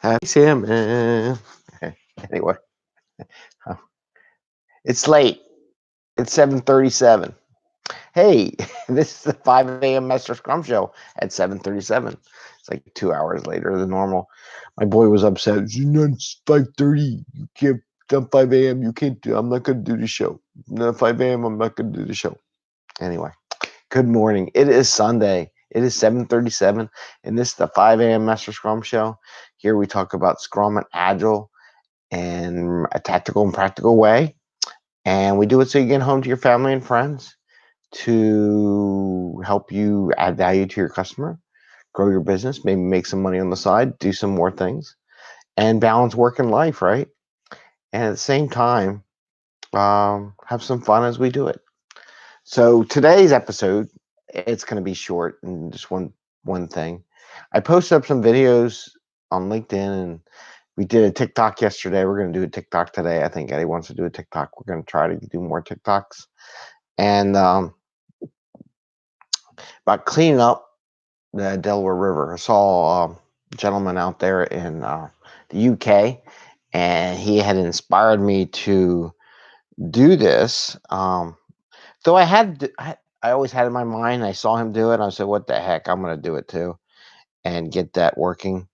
Happy Salmon. Anyway, it's late. It's 7:37. Hey, this is the 5 a.m. Mester Scrum Show at 7:37. It's like 2 hours later than normal. My boy was upset. It's 5:30. You can't. It's 5 a.m. You can't do. I'm not going to do the show. No, 5 a.m. I'm not going to do the show. Anyway, good morning. It is Sunday. It is 7:37, and this is the 5 a.m. Mester Scrum Show. Here we talk about Scrum and Agile in a tactical and practical way. And we do it so you get home to your family and friends to help you add value to your customer, grow your business, maybe make some money on the side, do some more things, and balance work and life, right? And at the same time, have some fun as we do it. So today's episode, it's going to be short and just one thing. I posted up some videos on LinkedIn, and we did a TikTok yesterday. We're going to do a TikTok today. I think Eddie wants to do a TikTok. We're going to try to do more TikToks. And about cleaning up the Delaware River. I saw a gentleman out there in the UK, and he had inspired me to do this. Though I always had in my mind, I saw him do it, and I said, what the heck, I'm going to do it too and get that working.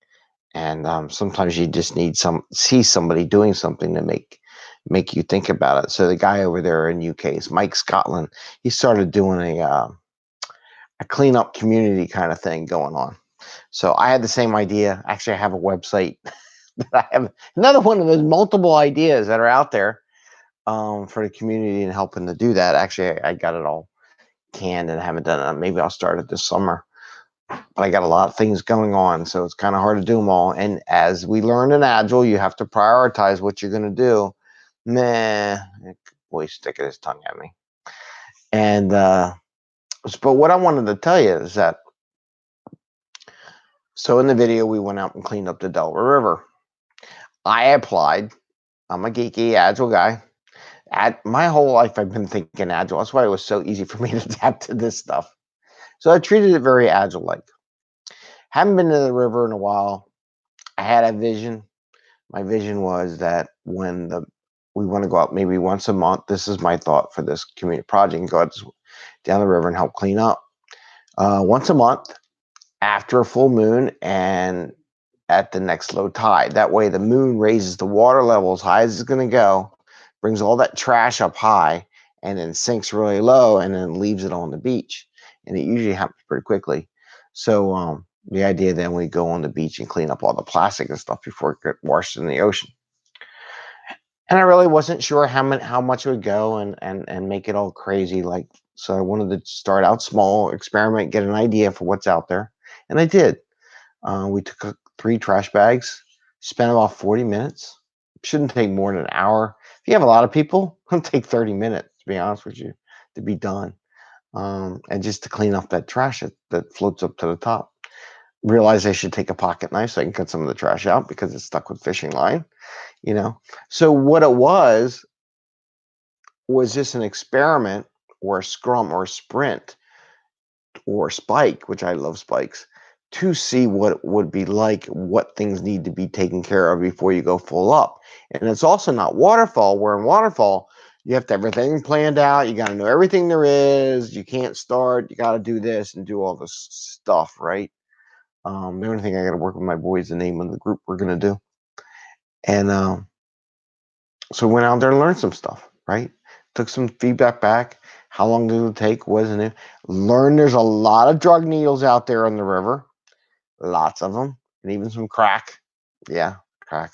And sometimes you just need see somebody doing something to make you think about it. So the guy over there in UK is Mike Scotland. He started doing a cleanup community kind of thing going on. So I had the same idea. Actually, I have a website that I have another one of those multiple ideas that are out there for the community and helping to do that. Actually, I got it all canned and haven't done it. Maybe I'll start it this summer. But I got a lot of things going on, so it's kind of hard to do them all. And as we learned in Agile, you have to prioritize what you're going to do. Boy, sticking his tongue at me. And but what I wanted to tell you is that, so in the video, we went out and cleaned up the Delaware River. I applied. I'm a geeky Agile guy. My whole life, I've been thinking Agile. That's why it was so easy for me to adapt to this stuff. So I treated it very Agile-like. Haven't been to the river in a while. I had a vision. My vision was that when we want to go out maybe once a month, this is my thought for this community project, and go out down the river and help clean up. Once a month, after a full moon and at the next low tide. That way the moon raises the water level as high as it's going to go, brings all that trash up high, and then sinks really low and then leaves it on the beach. And it usually happens pretty quickly. So the idea then we go on the beach and clean up all the plastic and stuff before it gets washed in the ocean. And I really wasn't sure how much it would go and make it all crazy. So I wanted to start out small, experiment, get an idea for what's out there. And I did. We took 3 trash bags, spent about 40 minutes. Shouldn't take more than an hour. If you have a lot of people, it'll take 30 minutes, to be honest with you, to be done. And just to clean up that trash that floats up to the top. Realize I should take a pocket knife so I can cut some of the trash out because it's stuck with fishing line, So what it was just an experiment or a scrum or a sprint or spike, which I love spikes, to see what it would be like, what things need to be taken care of before you go full up. And it's also not waterfall, where in waterfall, you have to have everything planned out. You got to know everything there is. You can't start. You got to do this and do all this stuff, right? The only thing I got to work with my boys is the name of the group we're going to do. And so went out there and learned some stuff, right? Took some feedback back. How long did it take? Wasn't it? Learned there's a lot of drug needles out there on the river. Lots of them. And even some crack. Yeah, crack.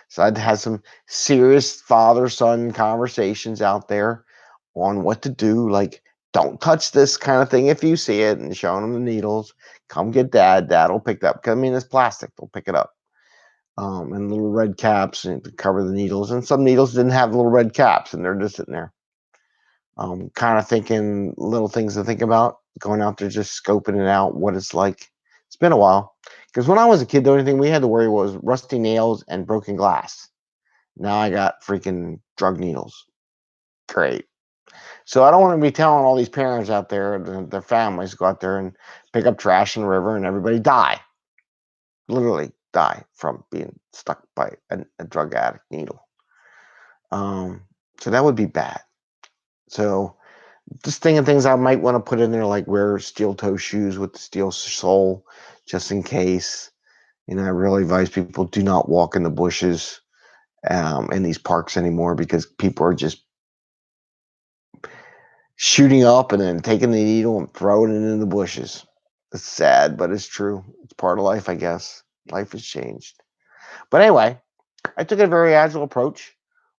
So I'd had some serious father-son conversations out there on what to do. Like, don't touch this kind of thing if you see it, and showing them the needles. Come get dad. Dad will pick it up. 'Cause, I mean, it's plastic. They'll pick it up. And little red caps and to cover the needles. And some needles didn't have little red caps, and they're just sitting there. Kind of thinking little things to think about. Going out there, just scoping it out, what it's like. It's been a while. Because when I was a kid, the only thing we had to worry was rusty nails and broken glass. Now I got freaking drug needles. Great. So I don't want to be telling all these parents out there, their families, go out there and pick up trash in the river and everybody die. Literally. die from being stuck by a drug addict needle. So that would be bad. So just thinking things I might want to put in there, like wear steel toe shoes with the steel sole, just in case. I really advise people do not walk in the bushes in these parks anymore, because people are just shooting up and then taking the needle and throwing it in the bushes. It's sad, but it's true. It's part of life, I guess. Life has changed. But anyway, I took a very agile approach.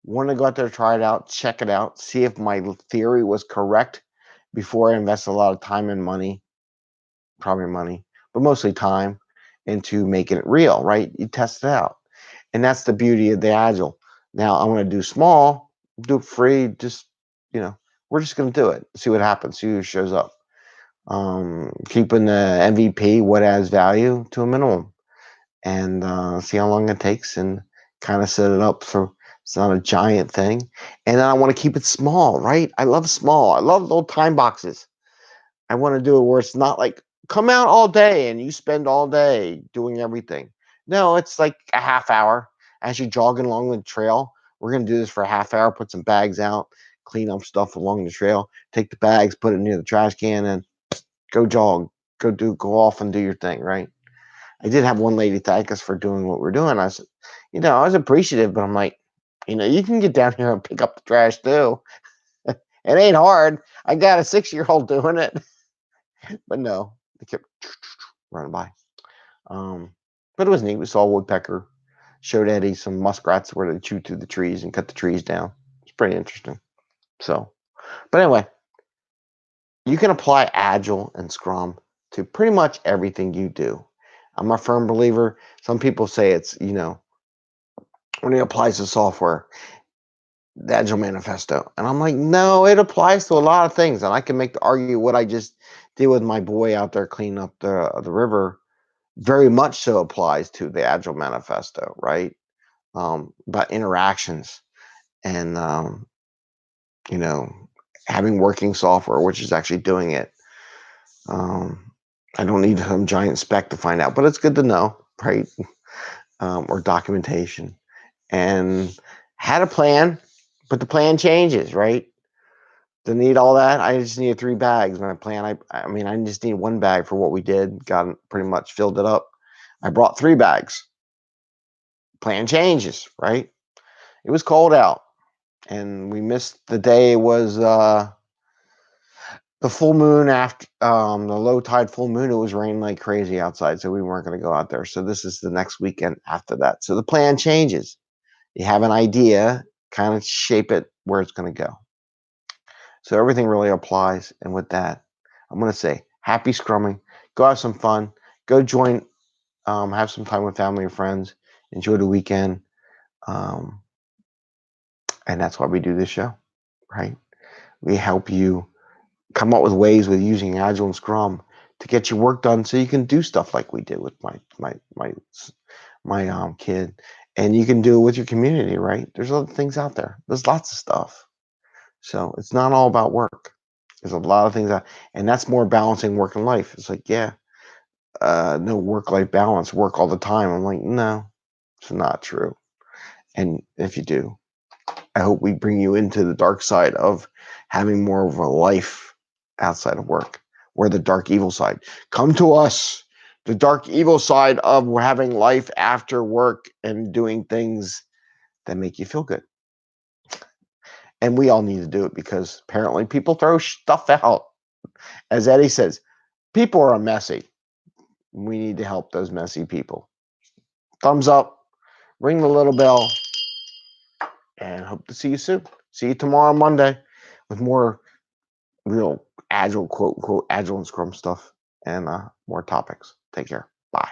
Wanted to go out there, try it out, check it out, see if my theory was correct before I invest a lot of time and money, probably money, but mostly time, into making it real, right? You test it out. And that's the beauty of the agile. Now I'm going to do small, do it free, just, we're just going to do it, see what happens, see who shows up. Keeping the MVP, what adds value, to a minimum, and see how long it takes, and kind of set it up so it's not a giant thing. And then I want to keep it small, right? I love small. I love little time boxes. I want to do it where it's not like come out all day and you spend all day doing everything. No, it's like a half hour as you're jogging along the trail. We're going to do this for a half hour, put some bags out, clean up stuff along the trail, take the bags, put it near the trash can, and go jog, go off and do your thing, right? I did have one lady thank us for doing what we're doing. I said, I was appreciative, but I'm like, you can get down here and pick up the trash too. It ain't hard. I got a 6-year-old doing it. But no, they kept running by. But it was neat. We saw a woodpecker. Showed Eddie some muskrats where they chew through the trees and cut the trees down. It's pretty interesting. So, but anyway, you can apply Agile and Scrum to pretty much everything you do. I'm a firm believer. Some people say it's, when it applies to software, the Agile Manifesto. And I'm like, no, it applies to a lot of things. And I can make the argue what I just did with my boy out there cleaning up the river very much so applies to the Agile Manifesto, right? About interactions and, having working software, which is actually doing it. I don't need some giant spec to find out, but it's good to know, right? Or documentation. And had a plan, but the plan changes, right? Didn't need all that. I just needed 3 bags. My plan, I just need 1 bag for what we did. Got pretty much filled it up. I brought 3 bags. Plan changes, right? It was cold out, and we missed the day. It was the full moon after the low tide full moon. It was raining like crazy outside, so we weren't going to go out there. So this is the next weekend after that. So the plan changes. You have an idea, kind of shape it where it's going to go. So everything really applies. And with that, I'm going to say happy scrumming. Go have some fun. Go join, have some time with family or friends. Enjoy the weekend. And that's why we do this show, right? We help you come up with ways with using Agile and Scrum to get your work done, so you can do stuff like we did with my kid, and you can do it with your community, right? There's other things out there. There's lots of stuff. So it's not all about work. There's a lot of things and that's more balancing work and life. It's like, no work-life balance, work all the time. I'm like, no, it's not true. And if you do, I hope we bring you into the dark side of having more of a life outside of work, or the dark evil side. Come to us, the dark evil side of having life after work and doing things that make you feel good. And we all need to do it, because apparently people throw stuff out. As Eddie says, people are messy. We need to help those messy people. Thumbs up, ring the little bell, and hope to see you soon. See you tomorrow, Monday, with more real Agile, quote unquote, Agile and Scrum stuff, and more topics. Take care. Bye.